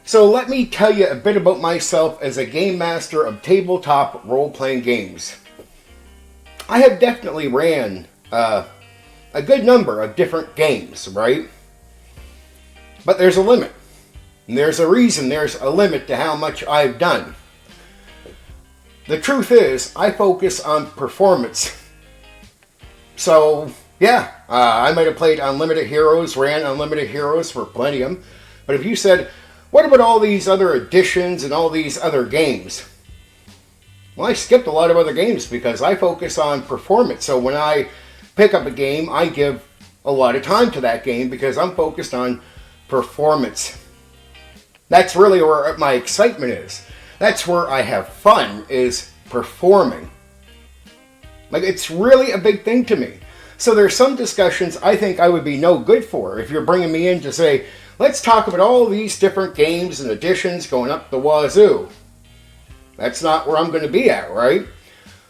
So let me tell you a bit about myself as a game master of tabletop role-playing games. I have definitely ran a good number of different games, right? But there's a limit. And there's a reason there's a limit to how much I've done. The truth is, I focus on performance. So, yeah, I might have played Unlimited Heroes, ran Unlimited Heroes for Palladium. But if you said, what about all these other editions and all these other games? Well, I skipped a lot of other games because I focus on performance. So when I pick up a game, I give a lot of time to that game because I'm focused on performance. That's really where my excitement is. That's where I have fun, is performing. Like, it's really a big thing to me. So there's some discussions I think I would be no good for if you're bringing me in to say, let's talk about all these different games and editions going up the wazoo. That's not where I'm going to be at, right?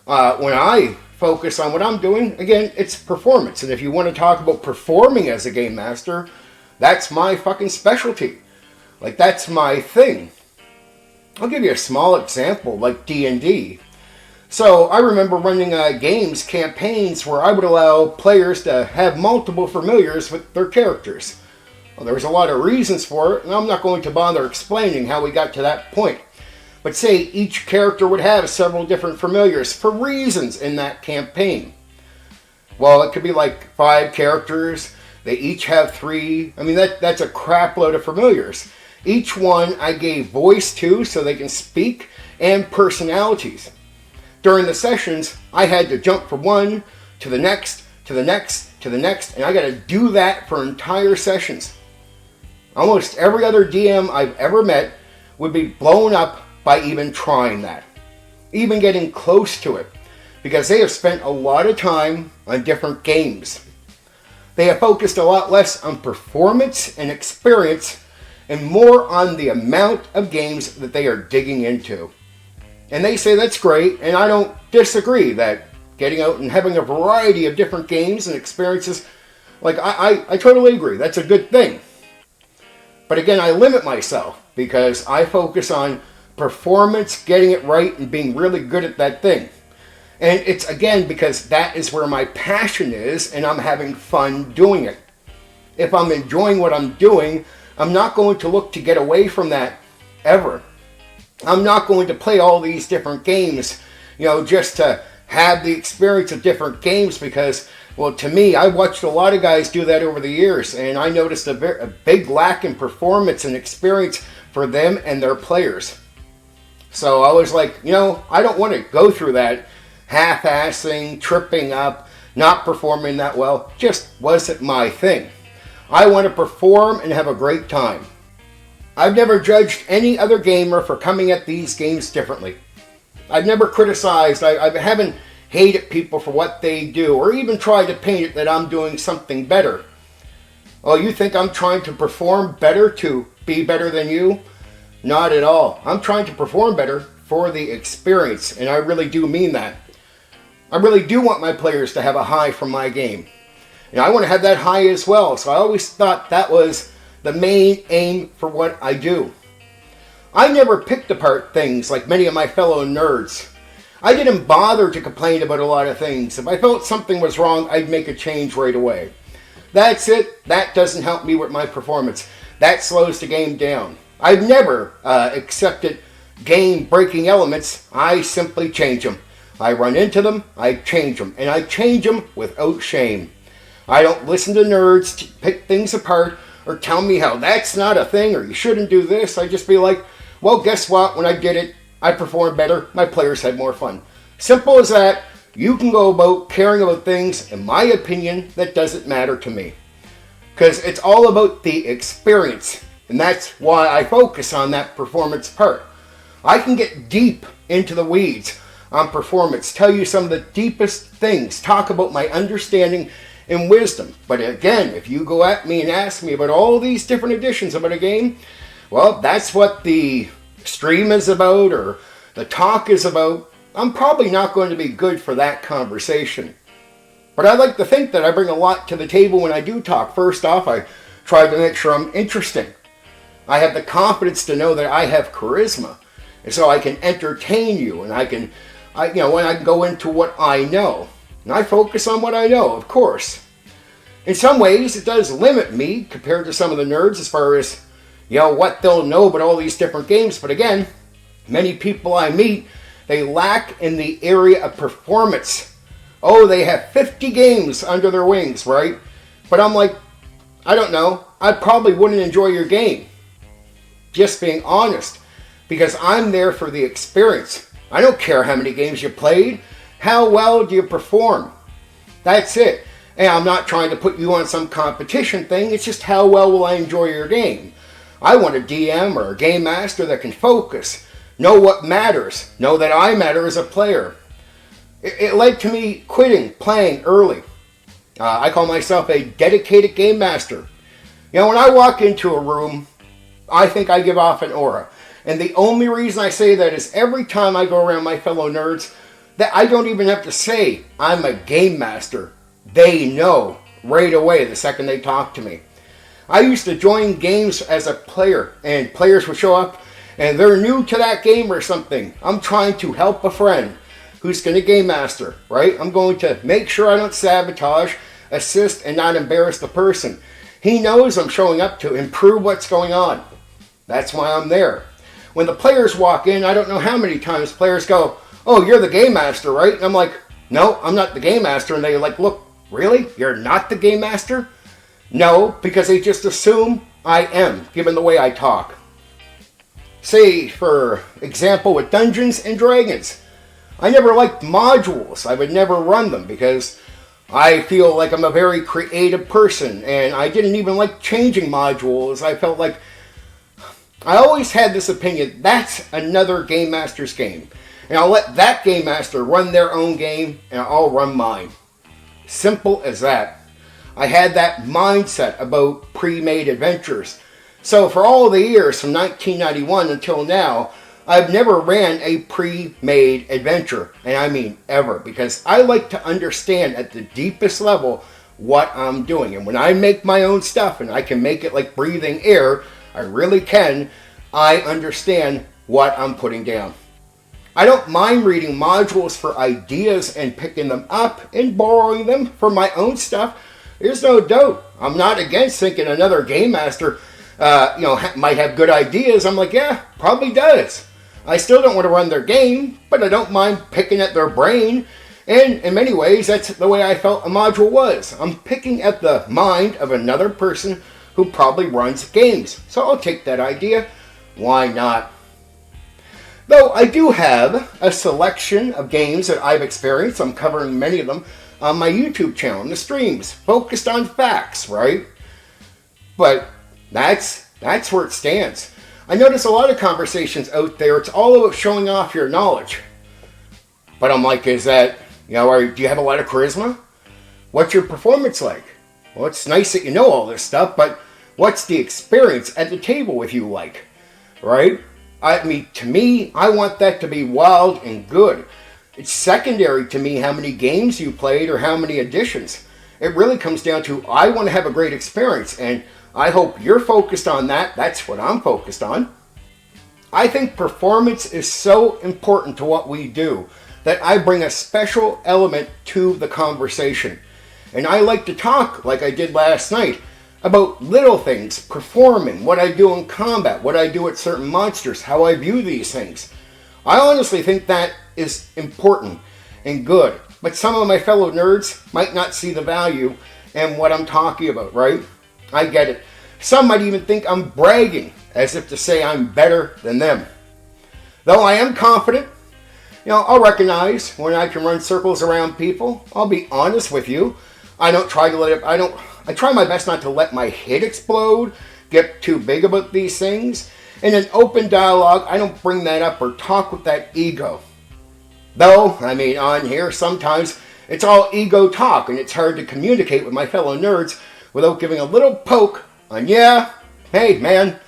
When I focus on what I'm doing, again, it's performance. And if you want to talk about performing as a game master, that's my fucking specialty. Like, that's my thing. I'll give you a small example, like D&D. So I remember running games, campaigns, where I would allow players to have multiple familiars with their characters. Well, there was a lot of reasons for it, and I'm not going to bother explaining how we got to that point. But say each character would have several different familiars for reasons in that campaign. Well, it could be like 5 characters. They each have 3. I mean, that's a crap load of familiars. Each one I gave voice to so they can speak, and personalities. During the sessions, I had to jump from one to the next, to the next, to the next, and I got to do that for entire sessions. Almost every other DM I've ever met would be blown up by even trying that. Even getting close to it. Because they have spent a lot of time on different games. They have focused a lot less on performance and experience and more on the amount of games that they are digging into. And they say that's great, and I don't disagree that getting out and having a variety of different games and experiences, like I totally agree, that's a good thing. But again, I limit myself because I focus on performance, getting it right, and being really good at that thing. And it's, again, because that is where my passion is, and I'm having fun doing it. If I'm enjoying what I'm doing, I'm not going to look to get away from that ever. I'm not going to play all these different games, just to have the experience of different games because, well, to me, I watched a lot of guys do that over the years, and I noticed a big lack in performance and experience for them and their players. So I was like, I don't want to go through that half-assing, tripping up, not performing that well. Just wasn't my thing. I want to perform and have a great time. I've never judged any other gamer for coming at these games differently. I've never criticized, I haven't hated people for what they do, or even tried to paint it that I'm doing something better. Oh, you think I'm trying to perform better to be better than you? Not at all. I'm trying to perform better for the experience, and I really do mean that. I really do want my players to have a high from my game. And I want to have that high as well, so I always thought that was the main aim for what I do. I never picked apart things like many of my fellow nerds. I didn't bother to complain about a lot of things. If I felt something was wrong, I'd make a change right away. That's it. That doesn't help me with my performance. That slows the game down. I've never accepted game-breaking elements. I simply change them. I run into them, I change them, and I change them without shame. I don't listen to nerds to pick things apart or tell me how that's not a thing or you shouldn't do this. I just be like, well, guess what? When I did it, I performed better. My players had more fun. Simple as that. You can go about caring about things, in my opinion, that doesn't matter to me. Because it's all about the experience. And that's why I focus on that performance part. I can get deep into the weeds on performance, tell you some of the deepest things, talk about my understanding and wisdom. But again, if you go at me and ask me about all these different editions about a game, well, that's what the stream is about or the talk is about. I'm probably not going to be good for that conversation. But I like to think that I bring a lot to the table when I do talk. First off, I try to make sure I'm interesting. I have the confidence to know that I have charisma. And so I can entertain you, and when I can go into what I know. And I focus on what I know, of course. In some ways, it does limit me compared to some of the nerds as far as, what they'll know about all these different games. But again, many people I meet, they lack in the area of performance. Oh, they have 50 games under their wings, right? But I'm like, I don't know. I probably wouldn't enjoy your game. Just being honest. Because I'm there for the experience. I don't care how many games you played. How well do you perform? That's it. And I'm not trying to put you on some competition thing. It's just how well will I enjoy your game. I want a DM or a game master that can focus. Know what matters. Know that I matter as a player. It led to me quitting playing early. I call myself a dedicated game master. When I walk into a room, I think I give off an aura. And the only reason I say that is every time I go around my fellow nerds, that I don't even have to say I'm a game master. They know right away the second they talk to me. I used to join games as a player, and players would show up, and they're new to that game or something. I'm trying to help a friend who's going to game master, right? I'm going to make sure I don't sabotage, assist, and not embarrass the person. He knows I'm showing up to improve what's going on. That's why I'm there. When the players walk in, I don't know how many times players go, "Oh, you're the game master, right?" And I'm like, "No, I'm not the game master." And they're like, "Look, really? You're not the game master?" No, because they just assume I am, given the way I talk. Say, for example, with Dungeons and Dragons. I never liked modules. I would never run them because I feel like I'm a very creative person, and I didn't even like changing modules. I felt like I always had this opinion, that's another game master's game. And I'll let that game master run their own game, and I'll run mine. Simple as that. I had that mindset about pre-made adventures. So for all the years from 1991 until now, I've never ran a pre-made adventure. And I mean ever. Because I like to understand at the deepest level what I'm doing. And when I make my own stuff, and I can make it like breathing air, I really can, I understand what I'm putting down. I don't mind reading modules for ideas and picking them up and borrowing them for my own stuff. There's no doubt. I'm not against thinking another game master might have good ideas. I'm like, yeah, probably does. I still don't want to run their game, but I don't mind picking at their brain. And in many ways, that's the way I felt a module was. I'm picking at the mind of another person who probably runs games. So I'll take that idea. Why not? Though I do have a selection of games that I've experienced. I'm covering many of them on my YouTube channel, in the streams, focused on facts, right? But that's where it stands. I notice a lot of conversations out there, it's all about showing off your knowledge. But I'm like, is that, do you have a lot of charisma? What's your performance like? Well, it's nice that you know all this stuff, but what's the experience at the table with you like? Right? I mean, to me, I want that to be wild and good. It's secondary to me how many games you played or how many editions. It really comes down to, I want to have a great experience, and I hope you're focused on that. That's what I'm focused on. I think performance is so important to what we do that I bring a special element to the conversation. And I like to talk, like I did last night, about little things, performing, what I do in combat, what I do at certain monsters, how I view these things. I honestly think that is important and good. But some of my fellow nerds might not see the value in what I'm talking about, right? I get it. Some might even think I'm bragging, as if to say I'm better than them. Though I am confident, I'll recognize when I can run circles around people. I'll be honest with you. I try my best not to let my head explode, get too big about these things. In an open dialogue, I don't bring that up or talk with that ego. Though, on here, sometimes it's all ego talk, and it's hard to communicate with my fellow nerds without giving a little poke on, hey man,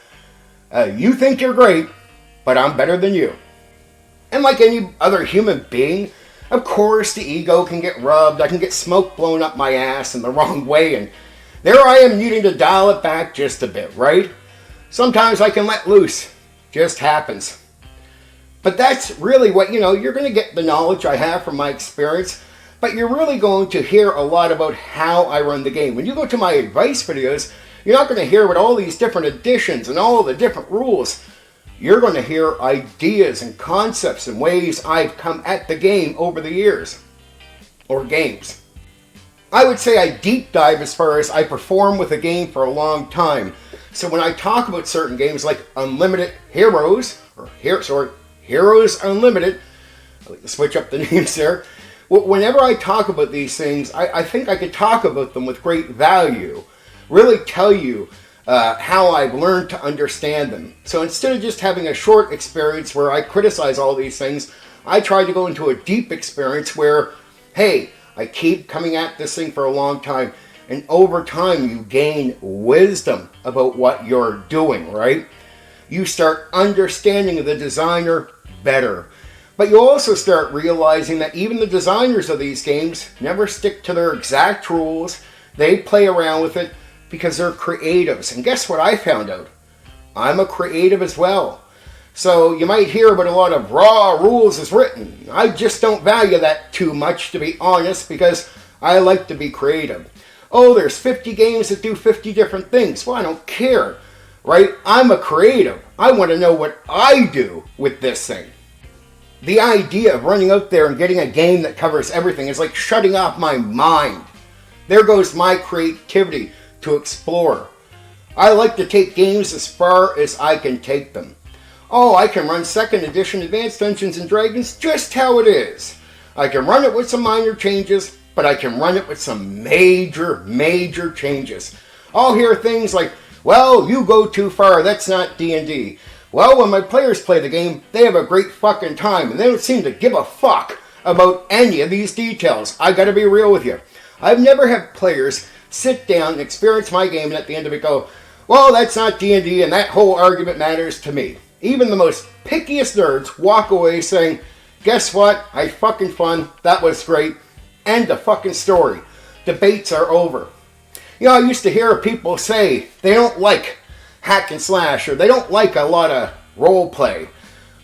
you think you're great, but I'm better than you. And like any other human being, of course the ego can get rubbed, I can get smoke blown up my ass in the wrong way, and there I am needing to dial it back just a bit, right? Sometimes I can let loose. Just happens. But that's really what, you're going to get the knowledge I have from my experience, but you're really going to hear a lot about how I run the game. When you go to my advice videos, you're not going to hear about all these different additions and all the different rules. You're going to hear ideas and concepts and ways I've come at the game over the years. Or games. I would say I deep dive as far as I perform with a game for a long time. So when I talk about certain games like Unlimited Heroes, Heroes Unlimited, I like to switch up the names there. Whenever I talk about these things, I think I could talk about them with great value. Really tell you how I've learned to understand them. So instead of just having a short experience where I criticize all these things, I try to go into a deep experience where, hey, I keep coming at this thing for a long time, and over time you gain wisdom about what you're doing, right? You start understanding the designer better. But you also start realizing that even the designers of these games never stick to their exact rules. They play around with it because they're creatives. And guess what I found out? I'm a creative as well. So you might hear about a lot of raw rules as written. I just don't value that too much, to be honest, because I like to be creative. Oh, there's 50 games that do 50 different things. Well, I don't care, right? I'm a creative. I want to know what I do with this thing. The idea of running out there and getting a game that covers everything is like shutting off my mind. There goes my creativity to explore. I like to take games as far as I can take them. Oh, I can run 2nd edition Advanced Dungeons and Dragons just how it is. I can run it with some minor changes, but I can run it with some major changes. I'll hear things like, well, you go too far, that's not D&D. Well, when my players play the game, they have a great fucking time, and they don't seem to give a fuck about any of these details. I gotta be real with you. I've never had players sit down and experience my game, and at the end of it go, well, that's not D&D, and that whole argument matters to me. Even the most pickiest nerds walk away saying, guess what? I had fucking fun. That was great. End of fucking story. Debates are over. I used to hear people say they don't like hack and slash, or they don't like a lot of role play.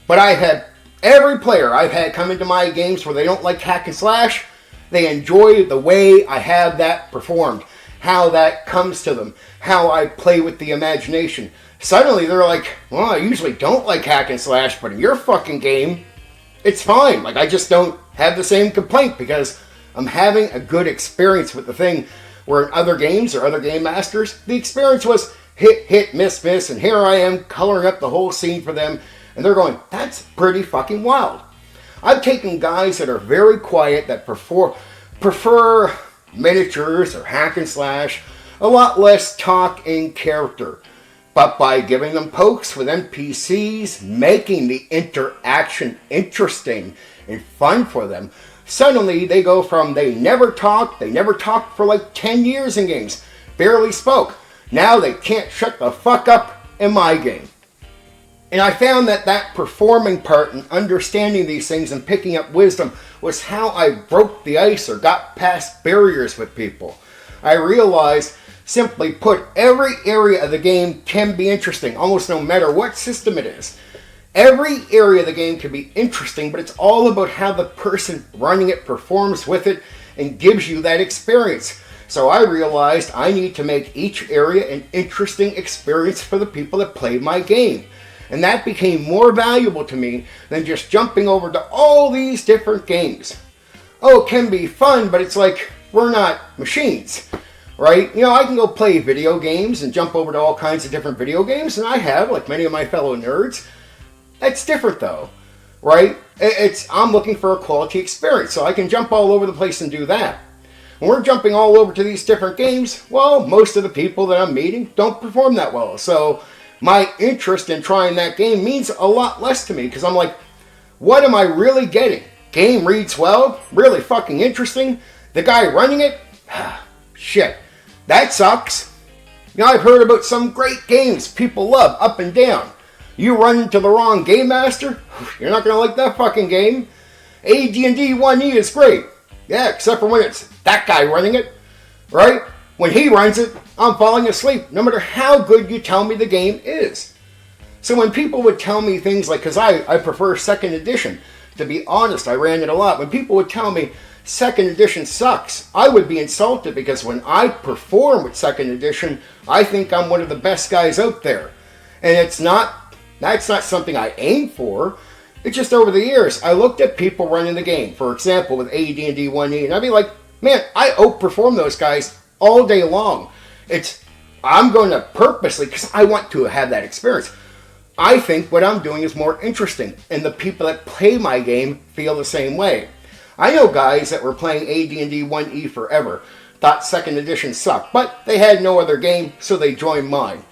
But I had every player I've had come into my games where they don't like hack and slash. They enjoy the way I have that performed, how that comes to them, how I play with the imagination. Suddenly they're like, well, I usually don't like hack and slash, but in your fucking game, it's fine. Like, I just don't have the same complaint because I'm having a good experience with the thing. Where in other games or other game masters, the experience was hit, miss, and here I am coloring up the whole scene for them, and they're going, that's pretty fucking wild. I've taken guys that are very quiet, that prefer miniatures or hack and slash, a lot less talk in character. But by giving them pokes with NPCs, making the interaction interesting and fun for them, suddenly they go from they never talked for like 10 years in games, barely spoke. Now they can't shut the fuck up in my game. And I found that performing part and understanding these things and picking up wisdom was how I broke the ice or got past barriers with people. I realized, simply put, every area of the game can be interesting, almost no matter what system it is. Every area of the game can be interesting, but it's all about how the person running it performs with it and gives you that experience. So I realized I need to make each area an interesting experience for the people that play my game. And that became more valuable to me than just jumping over to all these different games. Oh, it can be fun, but it's like, we're not machines, right? I can go play video games and jump over to all kinds of different video games, and I have, like many of my fellow nerds. That's different though, right? I'm looking for a quality experience, so I can jump all over the place and do that. When we're jumping all over to these different games, well, most of the people that I'm meeting don't perform that well. So my interest in trying that game means a lot less to me because I'm like, what am I really getting? Game reads well, really fucking interesting. The guy running it, shit, that sucks. I've heard about some great games people love up and down. You run into the wrong game master, you're not going to like that fucking game. AD&D 1E is great. Yeah, except for when it's that guy running it, right? When he runs it, I'm falling asleep, no matter how good you tell me the game is. So when people would tell me things like, because I prefer second edition, to be honest, I ran it a lot. When people would tell me second edition sucks, I would be insulted because when I perform with second edition, I think I'm one of the best guys out there. And that's not something I aim for. It's just over the years, I looked at people running the game. For example, with AD&D 1E, and I'd be like, man, I outperform those guys all day long. I'm going to purposely, because I want to have that experience. I think what I'm doing is more interesting, and the people that play my game feel the same way. I know guys that were playing AD&D 1E forever, thought second edition sucked, but they had no other game, so they joined mine.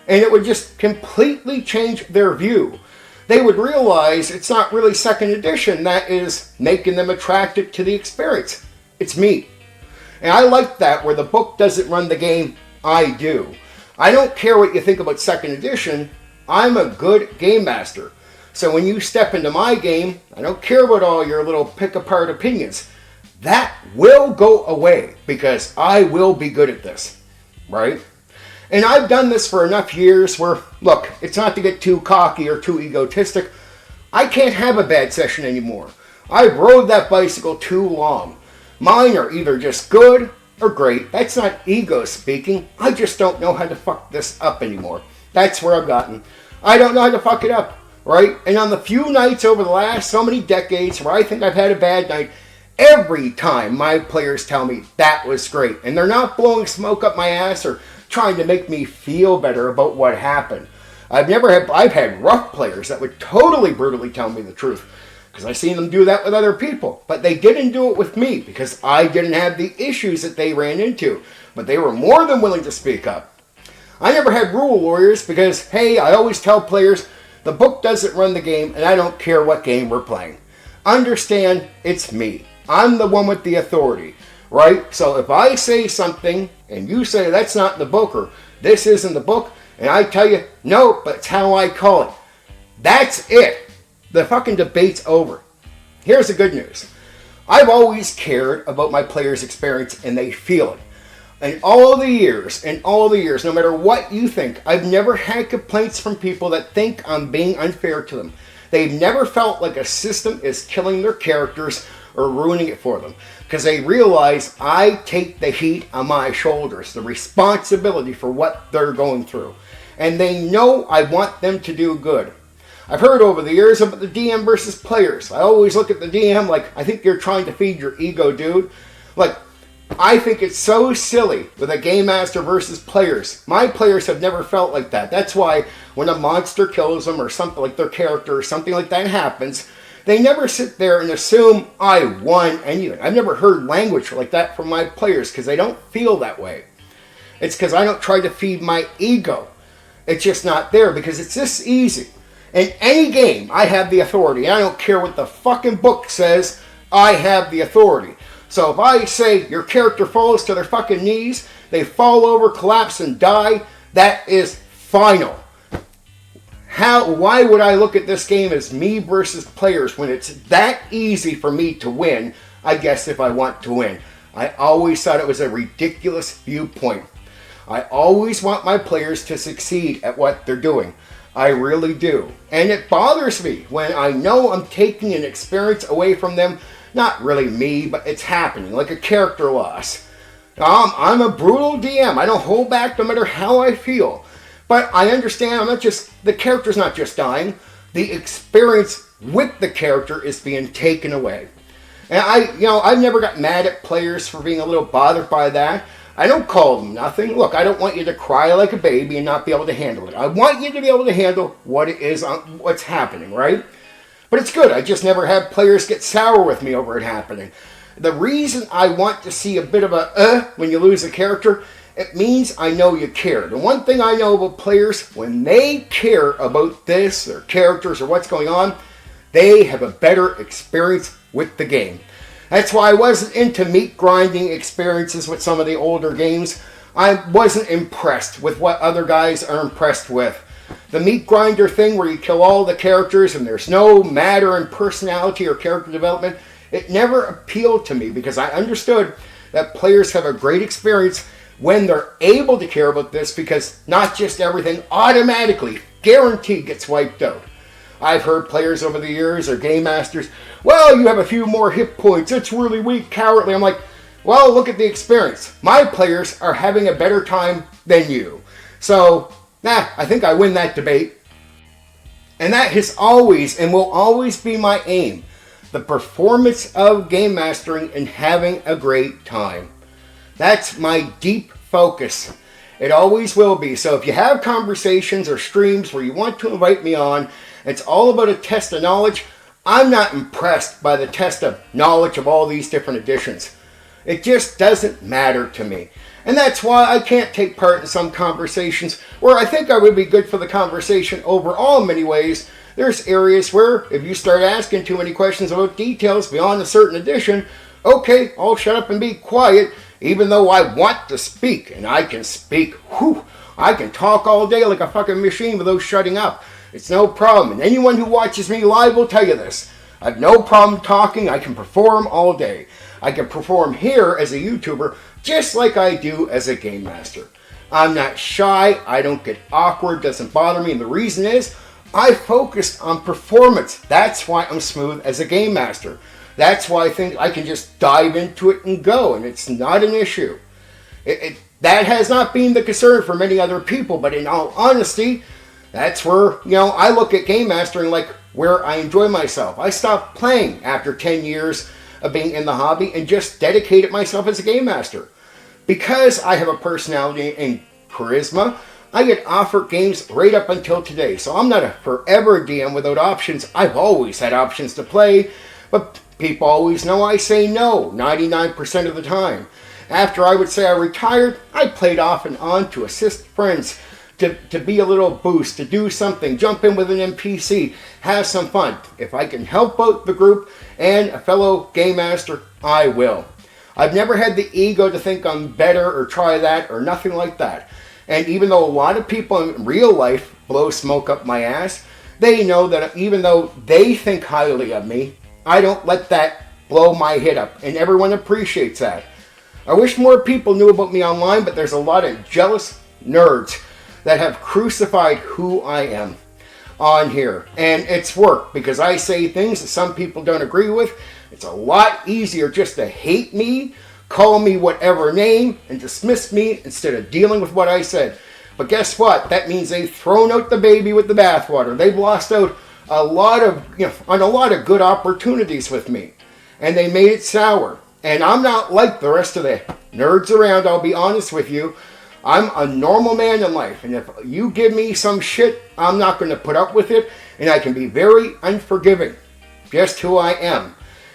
And it would just completely change their view. They would realize it's not really second edition that is making them attracted to the experience. It's me. And I like that, where the book doesn't run the game, I do. I don't care what you think about second edition. I'm a good game master. So when you step into my game, I don't care about all your little pick-apart opinions. That will go away because I will be good at this, right? And I've done this for enough years where, look, it's not to get too cocky or too egotistic. I can't have a bad session anymore. I've rode that bicycle too long. Mine are either just good or great. That's not ego speaking. I just don't know how to fuck this up anymore. That's where I've gotten. I don't know how to fuck it up, right? And on the few nights over the last so many decades where I think I've had a bad night, every time my players tell me that was great. And they're not blowing smoke up my ass or trying to make me feel better about what happened. I've had rough players that would totally brutally tell me the truth, because I've seen them do that with other people. But they didn't do it with me because I didn't have the issues that they ran into. But they were more than willing to speak up. I never had rule warriors because, hey, I always tell players, the book doesn't run the game and I don't care what game we're playing. Understand, it's me. I'm the one with the authority, right? So if I say something and you say that's not in the book or this isn't the book, and I tell you, no, but it's how I call it. That's it. The fucking debate's over. Here's the good news. I've always cared about my players' experience and they feel it. In all the years, no matter what you think, I've never had complaints from people that think I'm being unfair to them. They've never felt like a system is killing their characters or ruining it for them. Because they realize I take the heat on my shoulders, the responsibility for what they're going through. And they know I want them to do good. I've heard over the years about the DM versus players. I always look at the DM like, I think you're trying to feed your ego, dude. Like, I think it's so silly with a game master versus players. My players have never felt like that. That's why when a monster kills them or something like their character or something like that happens, they never sit there and assume I won anything. I've never heard language like that from my players because they don't feel that way. It's because I don't try to feed my ego. It's just not there because it's this easy. In any game, I have the authority. I don't care what the fucking book says. I have the authority. So if I say your character falls to their fucking knees, they fall over, collapse, and die, that is final. Why would I look at this game as me versus players when it's that easy for me to win, I guess, if I want to win? I always thought it was a ridiculous viewpoint. I always want my players to succeed at what they're doing. I really do. And it bothers me when I know I'm taking an experience away from them. Not really me, but it's happening, like a character loss. I'm a brutal DM. I don't hold back no matter how I feel. But I understand the character's not just dying. The experience with the character is being taken away. And I've never got mad at players for being a little bothered by that. I don't call them nothing. Look, I don't want you to cry like a baby and not be able to handle it. I want you to be able to handle what it is, what's happening, right? But it's good. I just never had players get sour with me over it happening. The reason I want to see a bit of a when you lose a character, it means I know you care. The one thing I know about players, when they care about this, their characters, or what's going on, they have a better experience with the game. That's why I wasn't into meat grinding experiences with some of the older games. I wasn't impressed with what other guys are impressed with. The meat grinder thing where you kill all the characters and there's no matter in personality or character development, it never appealed to me because I understood that players have a great experience when they're able to care about this, because not just everything automatically, guaranteed, gets wiped out. I've heard players over the years or game masters, well, you have a few more hit points, it's really weak, cowardly. I'm like, well, look at the experience. My players are having a better time than you. So, I think I win that debate. And that has always and will always be my aim. The performance of game mastering and having a great time. That's my deep focus. It always will be. So if you have conversations or streams where you want to invite me on, it's all about a test of knowledge. I'm not impressed by the test of knowledge of all these different editions. It just doesn't matter to me. And that's why I can't take part in some conversations where I think I would be good for the conversation overall in many ways. There's areas where if you start asking too many questions about details beyond a certain edition, okay, I'll shut up and be quiet, even though I want to speak. And I can speak, I can talk all day like a fucking machine without shutting up. It's no problem. And anyone who watches me live will tell you this. I have no problem talking. I can perform all day. I can perform here as a YouTuber just like I do as a game master. I'm not shy. I don't get awkward. Doesn't bother me. And the reason is I focused on performance. That's why I'm smooth as a game master. That's why I think I can just dive into it and go. And it's not an issue. That has not been the concern for many other people. But in all honesty, that's where, I look at game mastering like where I enjoy myself. I stopped playing after 10 years of being in the hobby and just dedicated myself as a game master. Because I have a personality and charisma, I get offered games right up until today. So I'm not a forever DM without options. I've always had options to play, but people always know I say no 99% of the time. After I would say I retired, I played off and on to assist friends, to be a little boost, to do something, jump in with an NPC, have some fun. If I can help out the group and a fellow game master, I will. I've never had the ego to think I'm better or try that or nothing like that. And even though a lot of people in real life blow smoke up my ass, they know that even though they think highly of me, I don't let that blow my head up. And everyone appreciates that. I wish more people knew about me online, but there's a lot of jealous nerds that have crucified who I am on here. And it's work because I say things that some people don't agree with. It's a lot easier just to hate me, call me whatever name, and dismiss me instead of dealing with what I said. But guess what? That means they've thrown out the baby with the bathwater. They've lost out a lot of, on a lot of good opportunities with me. And they made it sour. And I'm not like the rest of the nerds around, I'll be honest with you. I'm a normal man in life, and if you give me some shit, I'm not going to put up with it, and I can be very unforgiving. Just who I am.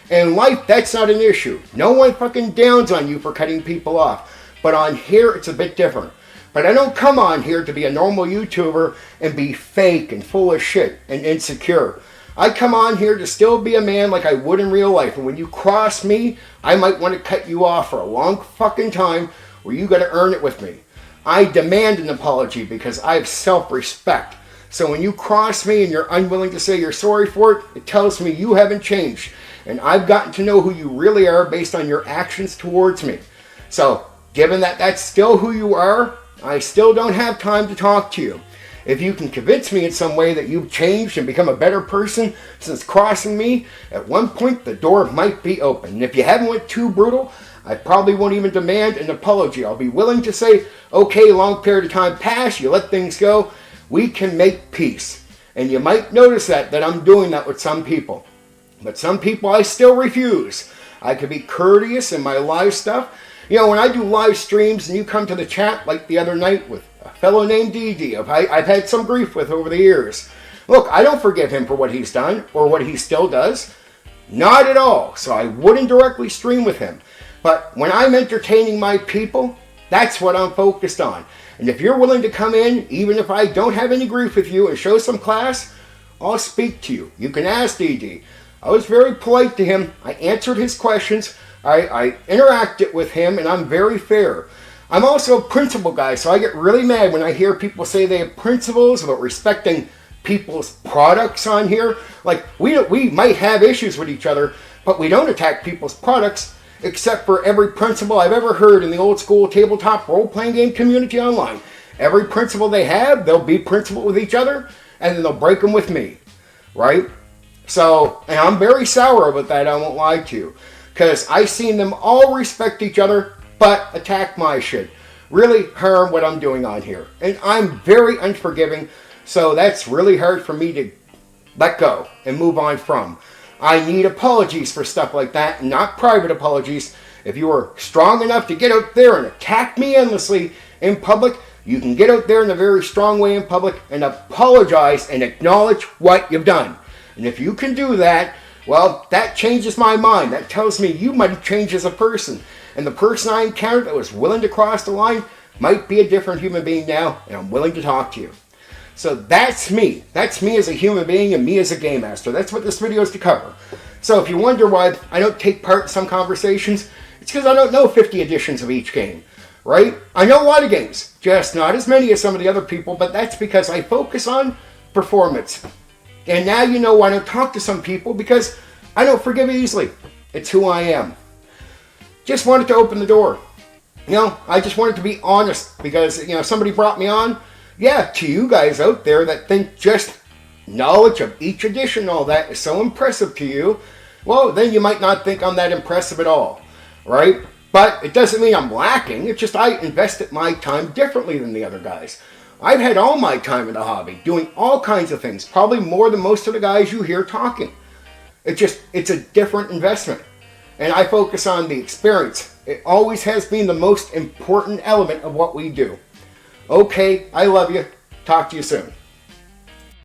In life, that's not an issue. No one fucking downs on you for cutting people off. But on here, it's a bit different. But I don't come on here to be a normal YouTuber and be fake and full of shit and insecure. I come on here to still be a man like I would in real life, and when you cross me, I might want to cut you off for a long fucking time, where you got to earn it with me. I demand an apology because I have self-respect. So when you cross me and you're unwilling to say you're sorry for it, it tells me you haven't changed. And I've gotten to know who you really are based on your actions towards me. So given that that's still who you are, I still don't have time to talk to you. If you can convince me in some way that you've changed and become a better person since crossing me, at one point the door might be open. And if you haven't went too brutal, I probably won't even demand an apology. I'll be willing to say, okay, long period of time passed, you let things go, we can make peace. And you might notice that I'm doing that with some people. But some people I still refuse. I can be courteous in my live stuff. When I do live streams and you come to the chat like the other night with a fellow named DD, I've had some grief with over the years. Look, I don't forgive him for what he's done or what he still does. Not at all. So I wouldn't directly stream with him. But when I'm entertaining my people, that's what I'm focused on. And if you're willing to come in, even if I don't have any grief with you and show some class, I'll speak to you. You can ask DD. I was very polite to him. I answered his questions. I interacted with him, and I'm very fair. I'm also a principle guy, so I get really mad when I hear people say they have principles about respecting people's products on here. Like, we might have issues with each other, but we don't attack people's products. except for every principle I've ever heard in the old school tabletop role-playing game community online. Every principle they have, they'll be principled with each other, and then they'll break them with me, right? So, and I'm very sour about that, I won't lie to you, because I've seen them all respect each other, but attack my shit. Really harm what I'm doing on here. And I'm very unforgiving, so that's really hard for me to let go and move on from. I need apologies for stuff like that, not private apologies. If you are strong enough to get out there and attack me endlessly in public, you can get out there in a very strong way in public and apologize and acknowledge what you've done. And if you can do that, well, that changes my mind. That tells me you might have changed as a person. And the person I encountered that was willing to cross the line might be a different human being now, and I'm willing to talk to you. So that's me. That's me as a human being and me as a game master. That's what this video is to cover. So if you wonder why I don't take part in some conversations, it's because I don't know 50 editions of each game, right? I know a lot of games, just not as many as some of the other people, but that's because I focus on performance. And now you know why I don't talk to some people, because I don't forgive easily. It's who I am. Just wanted to open the door. You know, I just wanted to be honest because, you know, somebody brought me on. Yeah, to you guys out there that think just knowledge of each edition and all that is so impressive to you, well, then you might not think I'm that impressive at all, right? But it doesn't mean I'm lacking. It's just I invested my time differently than the other guys. I've had all my time in the hobby, doing all kinds of things, probably more than most of the guys you hear talking. It's a different investment. And I focus on the experience. It always has been the most important element of what we do. Okay, I love you. Talk to you soon.